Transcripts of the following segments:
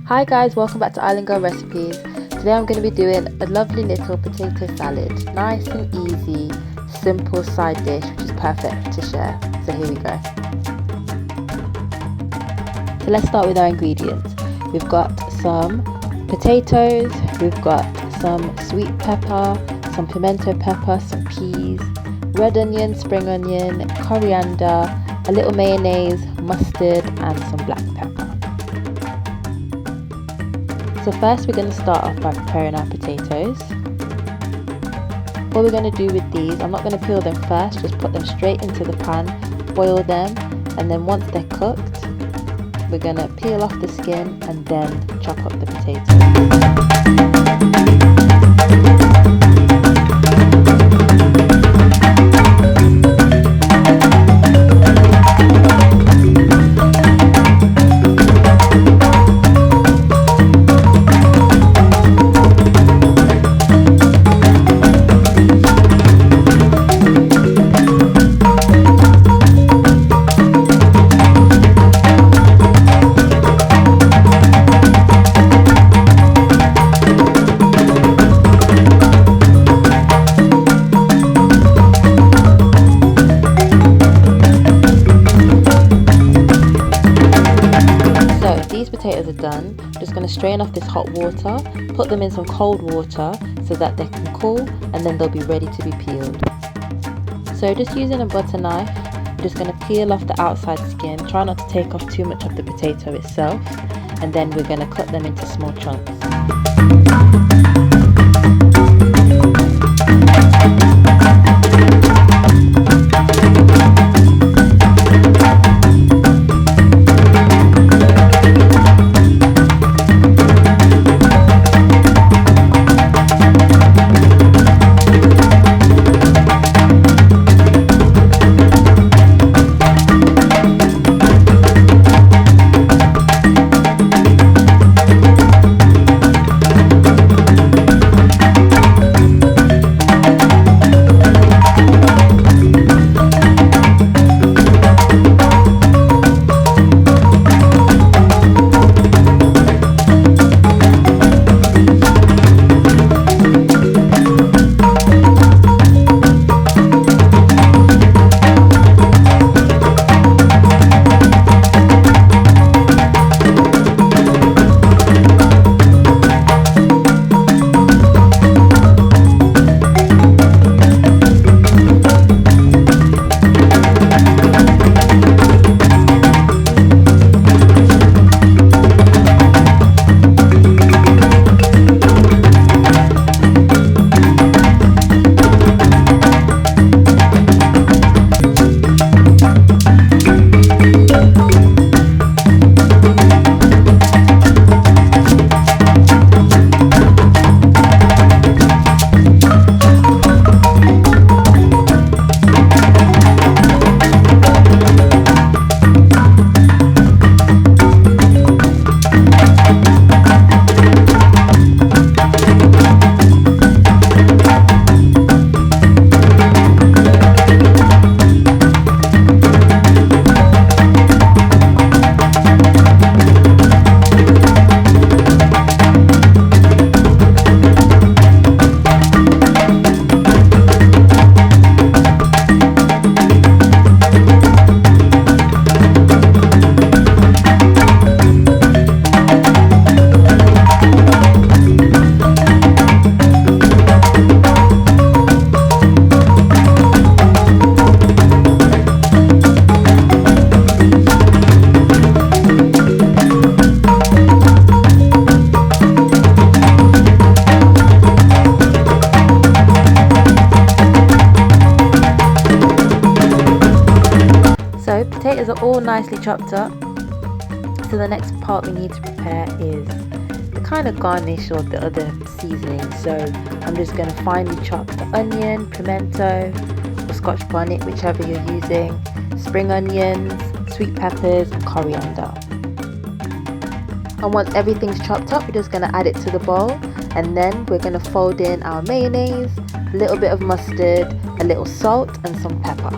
Hi guys, welcome back to Island Girl Recipes. Today I'm going to be doing a lovely little potato salad. Nice and easy, simple side dish which is perfect to share. So here we go. So let's start with our ingredients. We've got some potatoes, we've got some sweet pepper, some pimento pepper, some peas, red onion, spring onion, coriander, a little mayonnaise, mustard and some black pepper. So first we're going to start off by preparing our potatoes. What we're going to do with these, I'm not going to peel them first, just put them straight into the pan, boil them, and then once they're cooked, we're going to peel off the skin and then chop up the potatoes. Potatoes are done. I'm just going to strain off this hot water, put them in some cold water so that they can cool and then they'll be ready to be peeled. So just using a butter knife, I'm just going to peel off the outside skin, try not to take off too much of the potato itself, and then we're going to cut them into small chunks. So potatoes are all nicely chopped up. So the next part we need to prepare is the kind of garnish or the other seasoning. So I'm just going to finely chop the onion, pimento or scotch bonnet, whichever you're using, spring onions, sweet peppers and coriander. And once everything's chopped up, we're just going to add it to the bowl, and then we're going to fold in our mayonnaise, a little bit of mustard, a little salt and some pepper.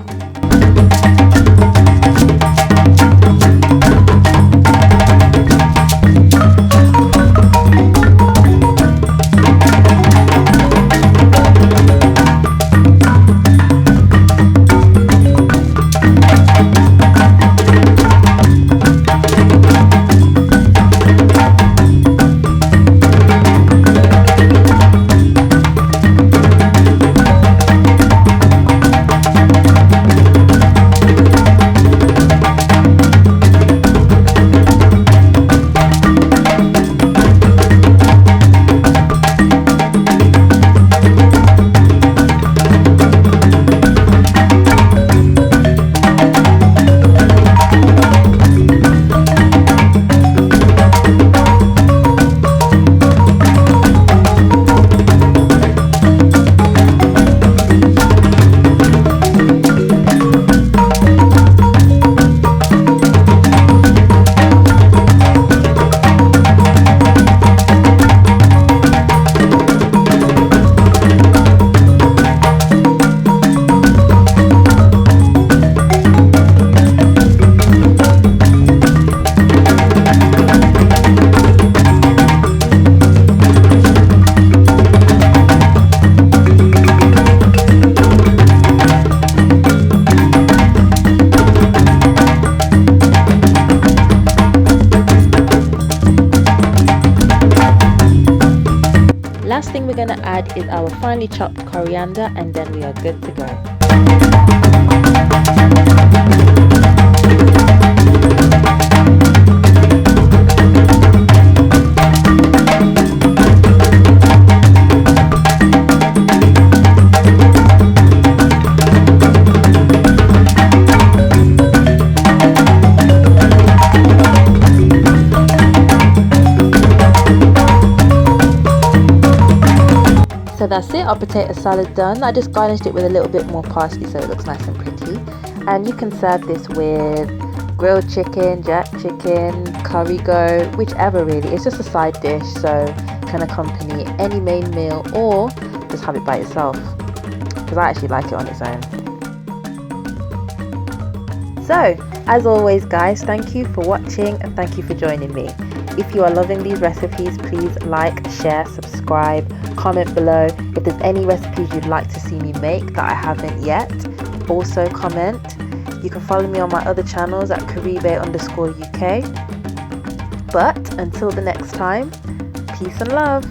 last thing we're going to add is our finely chopped coriander, and then we are good to go. So that's it, our potato salad done. I just garnished it with a little bit more parsley so it looks nice and pretty. And you can serve this with grilled chicken, jack chicken, curry goat, whichever really. It's just a side dish, so can accompany any main meal or just have it by itself, because I actually like it on its own. So, as always guys, thank you for watching and thank you for joining me. If you are loving these recipes, please like, share, subscribe, comment below. If there's any recipes you'd like to see me make that I haven't yet, also comment. You can follow me on my other channels at Caribe_UK. But until the next time, peace and love.